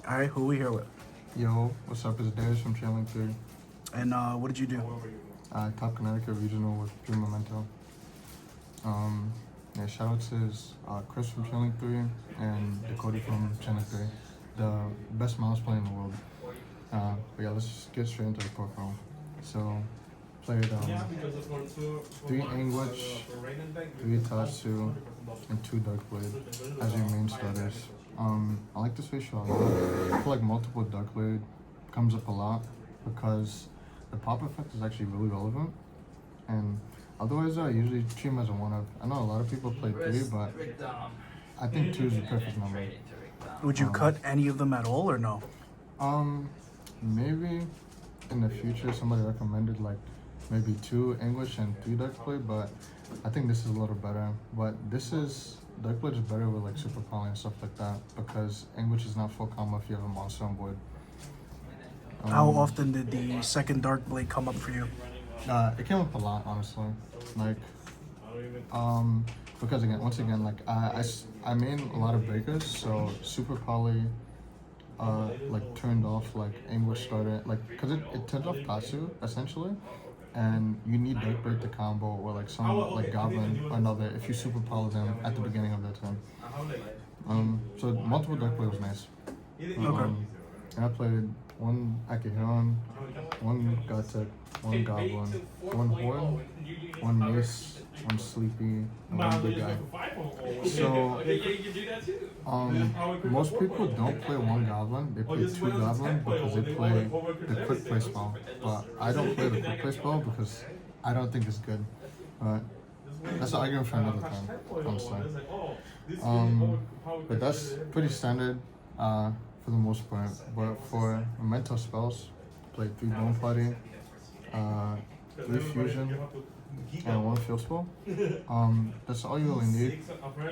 All right, who we here with? Yo, what's up? It's Darrius from Channel 3. And what did you do? Top Connecticut Regional with Memento. Shout out to Chris from Channel 3 and Dakota from Channel 3. The best mouse player in the world. But yeah, let's just get straight into the profile. So, played 3 English, 3 Tatsu, and 2 Darkblade as your main starters. I like this ratio a lot. I feel like multiple Darkblade comes up a lot because the pop effect is actually really relevant. And otherwise, I usually treat them as a 1-up. I know a lot of people play 3, but I think 2 is the perfect number. Would you cut any of them at all or no? Maybe in the future somebody recommended like maybe 2 English and 3 Darkblade, but I think this is a little better. But Darkblade is better with like super poly and stuff like that because English is not full combo if you have a monster on board. How often did the second Darkblade come up for you? It came up a lot, honestly. Like, because once again, like I made a lot of breakers, so super poly, like turned off like English starter, like because it turns off Tatsu essentially, and you need Darkblade to combo or like some like Goblin or another if you super poly them at the beginning of their turn. So multiple Darkblade was nice. Okay. And I played 1 Akihiron, 1 Gotek, 1 Goblin, 1 Horn, 1 Mace, 1 Sleepy, and 1 Big Guy. So, most people don't play 1 Goblin, they play 2 Goblin because they play the quick play spell. But I don't play the quick play spell because I don't think it's good. But that's an argument for another time, honestly. But that's pretty standard for the most part. But for Memento spells, played 3 Bone Party, 3 Fusion, and 1 Field Spell. That's all you really need.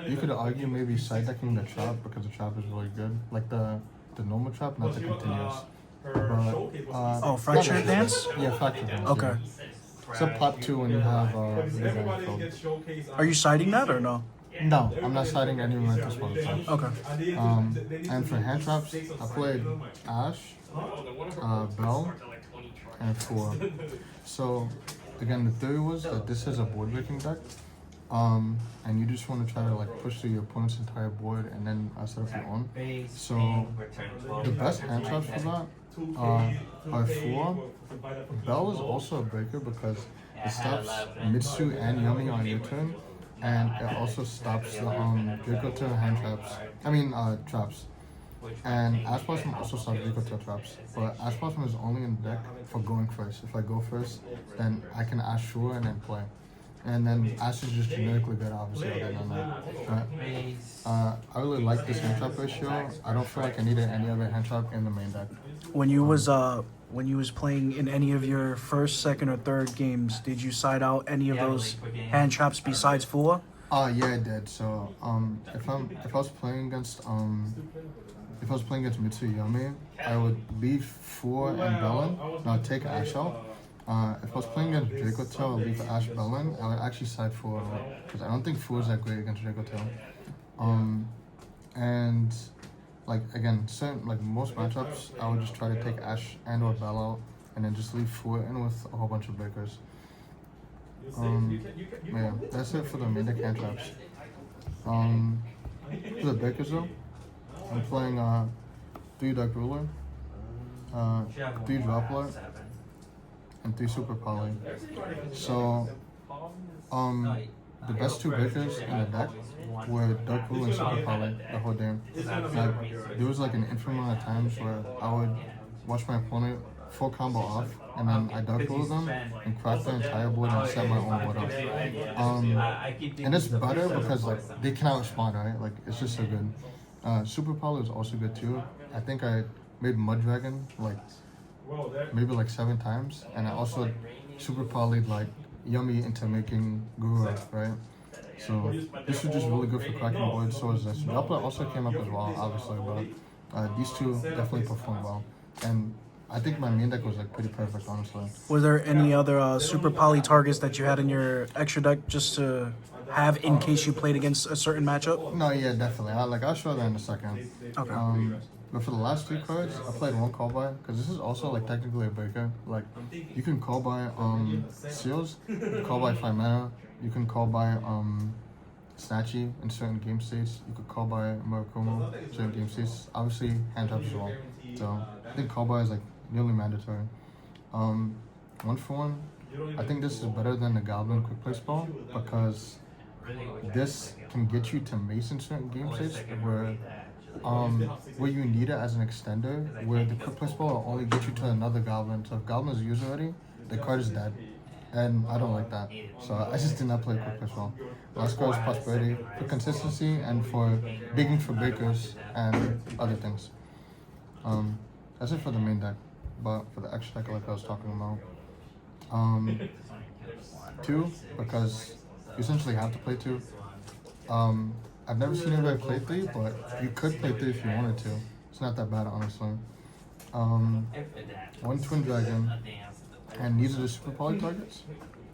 You could argue maybe side decking the trap because the trap is really good, like the normal trap, not the continuous. But Fracture Dance? Yeah, Fracture Dance. Okay. Yeah. It's a pop 2 when you have the guy filled. Are you citing that or no? No, I'm not citing any Memento spells. Okay. And for hand traps, I played Ash, Bell, and 4. So, again, the theory was that this is a board breaking deck, and you just want to try to like push through your opponent's entire board and then set up your own. So, the best hand traps for that are 4. Bell is also a breaker because it stops Mitsu and Yumi on your turn, and it also stops the Draco hand traps. Traps. And Ash Blossom also stops Draco traps, but Ash Blossom is only in the deck for going first. If I go first, then I can Ash Shura and then play. And then Ash is just generically good, obviously, other than that. But, I really like this hand trap ratio. I don't feel like I needed any other hand trap in the main deck. When you was playing in any of your first, second, or third games, did you side out any of those hand traps besides 4? Yeah, I did. So, if I was playing against Mitsu Yumi, I would leave 4 and Bellin, and I'd take Ash out. If I was playing against Draco Tail, I would leave Ash Bellin. I would actually side 4 because I don't think 4 is that great against Draco Tail. And like again, most matchups, I would just try to take Ash and or Bell out, and then just leave 4 in with a whole bunch of breakers. Yeah, that's it for the main deck hand traps. For the breakers though, I'm playing 3 Dark Ruler, 3 Droplet, and 3 Super Poly. So, the best 2 breakers in the deck were Dark Ruler and Super Poly the whole game. Like, there was like an infinite amount of times where I would watch my opponent full combo off, and then I Dark Ruler them and crack the entire board and set my own board up. And it's better because like they cannot respond, right? Like it's just so good. Super Poly is also good too. I think I made Mud Dragon like maybe like 7 times, and I also Super Poly'd like Yumi into making Guru, right? So this is just really good for cracking boards. So is this. Droplet also came up as well, obviously, but these 2 definitely performed well. And I think my main deck was like pretty perfect, honestly. Were there any other super poly targets that you had in your extra deck just to have in case you played against a certain matchup? No, yeah, definitely. I'll show that in a second. Okay. But for the last 3 cards, I played 1 call by, because this is also like technically a breaker. Like, you can call by Seals, you can call by 5 mana, you can call by Snatchy in certain game states, you could call by Murakumo in certain game states. Obviously, hand traps as well. So I think call by is like nearly mandatory. 1 for 1. I think this is better than the Goblin Quick Play spell because this can get you to Mace in certain game states where you need it as an extender, where the Quick Play spell will only get you to another Goblin. So if Goblin is used already, the card is dead. And I don't like that. So I just did not play Quick Play spell. Last card is Prosperity for consistency and for digging for breakers and other things. That's it for the main deck. But for the extra deck, like I was talking about, 2 because you essentially have to play 2. I've never seen anybody play 3, but you could play 3 if you wanted to. It's not that bad, honestly. 1 Twin Dragon, and these are the Super Poly targets.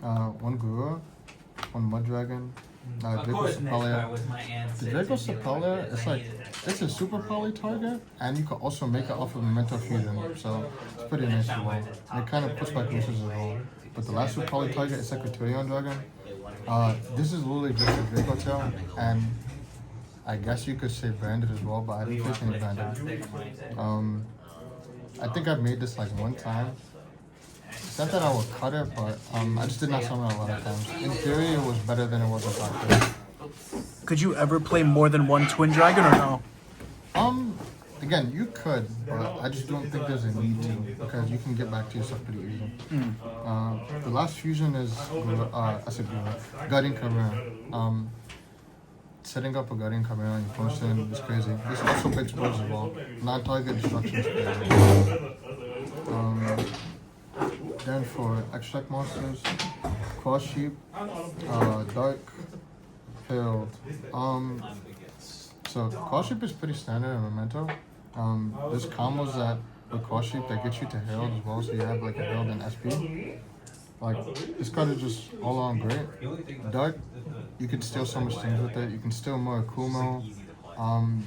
1 Garura, 1 Mud Dragon, Draco Sepalia. The Draco Sepalia is like, it's a Super Poly target, and you can also make it off of Memento Fusion, so it's pretty nice as well. And it kind of puts back uses as well. But the last Super Poly target is Secretarian Dragon. This is literally just a Draco Tail, and I guess you could say branded as well, but I didn't face any branded. I think I've made this like 1 time. It's not that I would cut it, but I just did not summon it a lot of times. In theory, it was better than it was in practice. Could you ever play more than 1 Twin Dragon or no? Again, you could, but I just don't think there's a need to because you can get back to yourself pretty easy. The last fusion is Guardian Chimera. Setting up a Guardian Chimera on your opponent is crazy. This also breaks boards as well. Non-target destruction is crazy. Then for extra deck monsters, Cross Sheep, Dark, Herald. So Cross Sheep is pretty standard in Memento. There's combos that with Cross Sheep that get you to Herald as well, so you have like a Herald and SP. Like, this card is just all on great. Dark, you can steal so much things with it. You can steal Murakumo.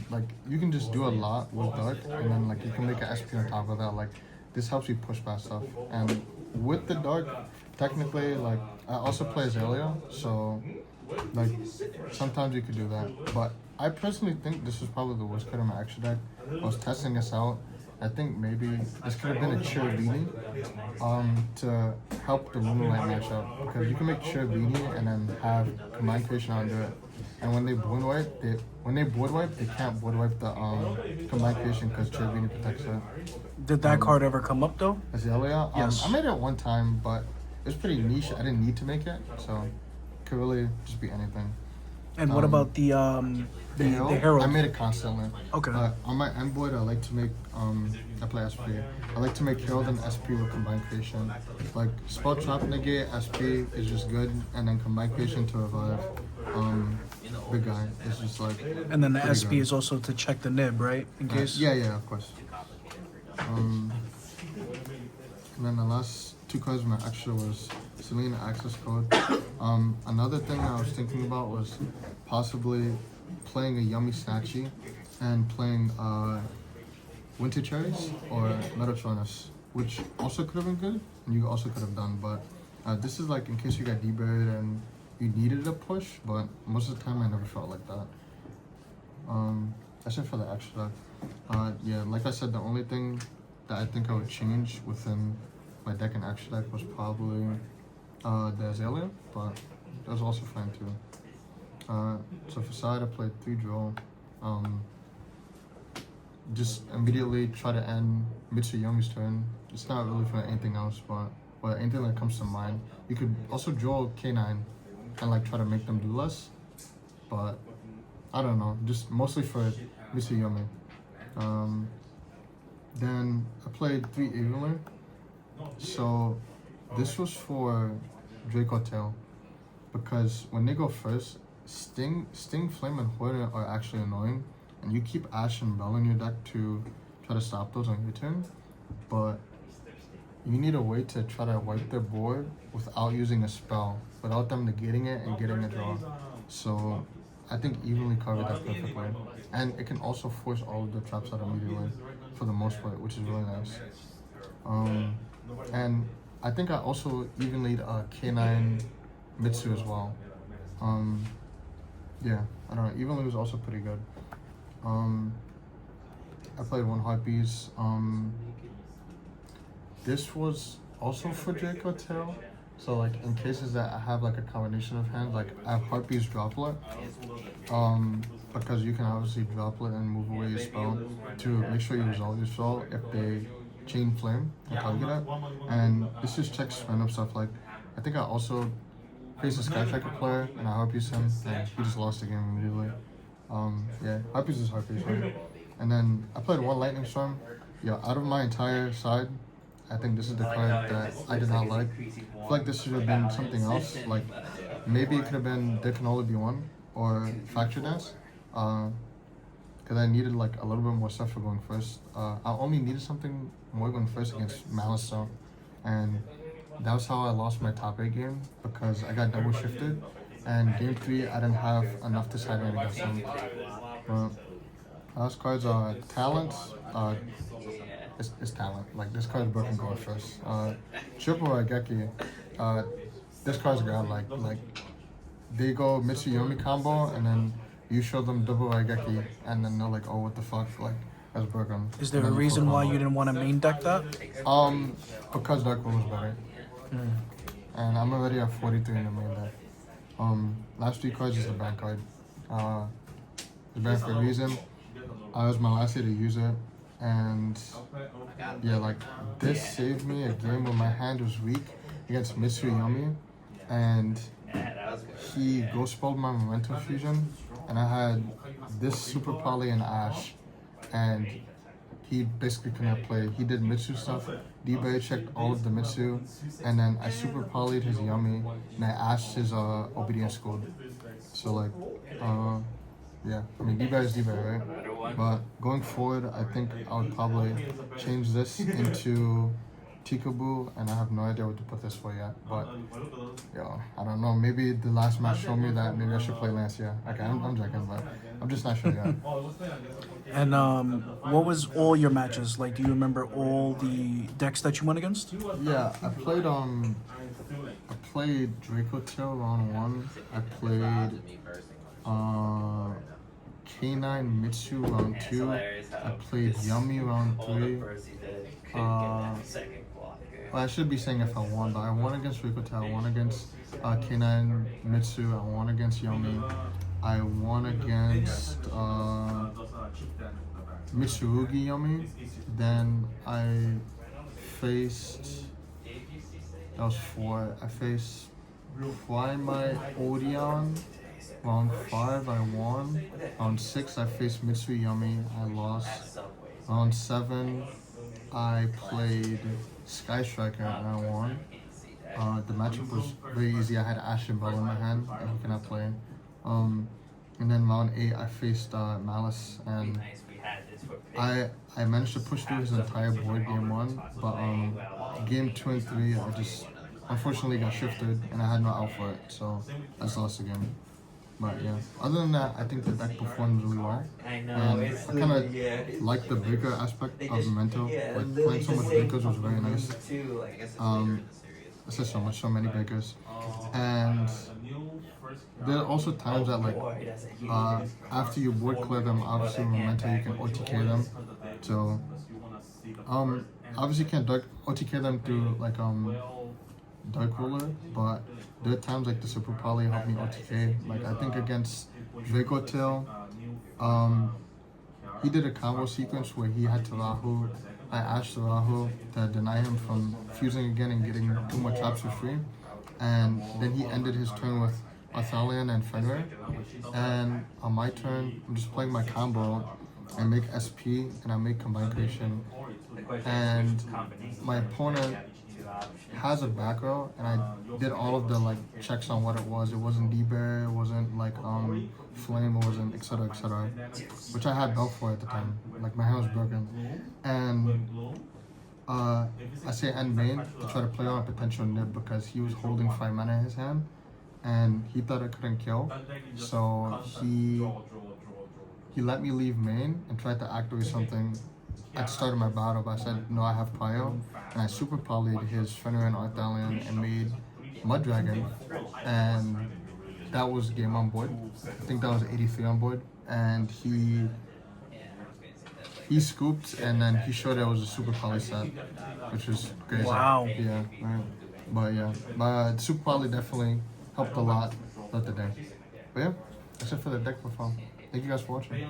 Like, you can just do a lot with Dark, and then like you can make an SP on top of that. Like, this helps you push back stuff. And with the Dark, technically, like, I also play Azalea, so like sometimes you could do that. But I personally think this was probably the worst card in my extra deck. I was testing this out. I think maybe this could have been a Cheer Beanie to help the Moonlight matchup, because you can make Cheer Beanie and then have Combined Creation under it. And when they board wipe, they can't board wipe the Combined Creation because Cheer Beanie protects it. Did that card ever come up though? Azalea? Yes. I made it 1 time, but it was pretty niche. I didn't need to make it, so it could really just be anything. And what about the Herald? I made it constantly. Okay. On my end board, I like to make I play SP. I like to make Herald and SP with Combined Creation. Like Spell Trap Negate, SP is just good, and then Combined Creation to revive Big Guy. It's just like. And then the SP is also to check the nib, right? In case. Yeah, of course. And then the last 2 cards in my extra was Selena Access Code. Another thing I was thinking about was possibly playing a Yummy Snatchy and playing Winter Cherries or Metatronus, which also could have been good and you also could have done, but this is like in case you got debarred and you needed a push, but most of the time I never felt like that. That's it for the extra deck. Yeah, like I said, the only thing that I think I would change within my deck and extra deck was probably the Azalea, but that was also fine too. So for side, I played 3 draw. Just immediately try to end Mitsuyomi's turn. It's not really for anything else, but anything that comes to mind. You could also draw K9 and like try to make them do less, but I don't know, just mostly for Mitsuyomi. Then I played 3 Evelyn. So this was for Draco Tail, because when they go first, Sting, Flame, and Hoarder are actually annoying, and you keep Ash and Bell in your deck to try to stop those on your turn, but you need a way to try to wipe their board without using a spell, without them negating it and getting a draw. So I think, evenly covered that perfectly. And it can also force all of the traps out immediately, for the most part, which is really nice. And I think I also evenly K9 Mitsu as well. Yeah, I don't know. Evenly was also pretty good. I played one Heartbeats. This was also for Draco Tail. So like in cases that I have like a combination of hands, like I have Heartbeats Droplet. Because you can obviously Droplet and move away your spell to make sure you resolve your spell if they chain flame and target it. And this just checks random stuff. Like I think I also faced a Sky Striker player and I Heartbeats him and he just lost the game immediately. Yeah, Heartbeats is Heartbeats, right? And then I played one Lightning Storm. Yeah, out of my entire side, I think this is the card that I did not like. I feel like this should have been something else. Like maybe it could have been There Can Only Be One or Fracture Dance. Because I needed like a little bit more stuff for going first. I only needed something more going first against Malice, so, and that was how I lost my top 8 game because I got double shifted, and game 3 I didn't have enough to side in against him. But last cards are Talent. It's Talent. Like this card's broken going first. Triple Raigeki. This card's godlike. Like they go Mitsuyomi combo and then you show them double Raigeki and then they're like, oh, what the fuck? Like that's broken. Is there a reason why you didn't want to main deck that? Because Dark Rule was better. And I'm already at 43 in the main deck. Last 3 cards is the bank card. It's banned for a reason. It was my last day to use it. And yeah, like this saved me a game where my hand was weak against Mitsuyomi, and he ghost spelled my Memento fusion, and I had this Super Poly and Ash, and he basically couldn't play. He did Mitsu stuff. D-Bay checked all of the Mitsu, and then I Super Poly'd his Yummy, and I Ashed his Obedience Code. So like, yeah, I mean D-Bay is D-Bay, right? But going forward, I think I would probably change this into Tikaboo, and I have no idea what to put this for yet. But yo, I don't know. Maybe the last match showed me that maybe I should play Lance. Yeah, okay, I'm joking, but I'm just not sure yet. And what was all your matches like? Do you remember all the decks that you went against? Yeah, I played Draco Tail round 1. I played K9 Mitsu round 2. I played Yummy round 3. Well, I should be saying if I won, but I won against Draco Tail. I won against K9 Mitsu. I won against Yummy. I won against Mitsurugi Yummy. Then I faced, that was 4. I faced Fly Odeon. Round 5 I won. Round 6 I faced Mitsu Yummy. I lost. Round 7 I played Sky Striker and I won. The matchup was very easy. I had Ash and Bell in my hand and he cannot play. And then round 8 I faced Malice, and I managed to push through his entire board game 1, but game 2 and 3 I just unfortunately got shifted and I had no out for it, so I just lost the game. But yeah, other than that, I think the deck performed really well. And I kind of like the breaker aspect of Memento. Like playing so much breakers was very nice. I said so many breakers. And there are also times that like after you board clear them, obviously Memento you can OTK them. So obviously you can't OTK them through like Dark Ruler, but there are times like the Super Poly helped me OTK. Like I think against Draco Tail, he did a combo sequence where he had Tarahu. I Ashed Tarahu to deny him from fusing again and getting 2 more traps for free. And then he ended his turn with Arthalion and Fenrir. And on my turn, I'm just playing my combo. I make SP and I make Combine Creation. And my opponent has a back row, and I did all of the like checks on what it was. It wasn't D-Bear, it wasn't like Flame, it wasn't etc, which I had belt for at the time. Like my hand was broken, and I say end main to try to play on a potential nib because he was holding 5 mana in his hand, and he thought I couldn't kill, so he let me leave main and tried to activate something at the start of my battle, but I said, no, I have cryo, and I super polyed his Fenrir Arthalion and made Mud Dragon, and that was game on board. I think that was 83 on board, and he scooped, and then he showed it was a super poly set, which was crazy. Wow. Yeah, right. But super poly definitely helped a lot throughout the day. But yeah, that's it for the deck profile. Thank you guys for watching.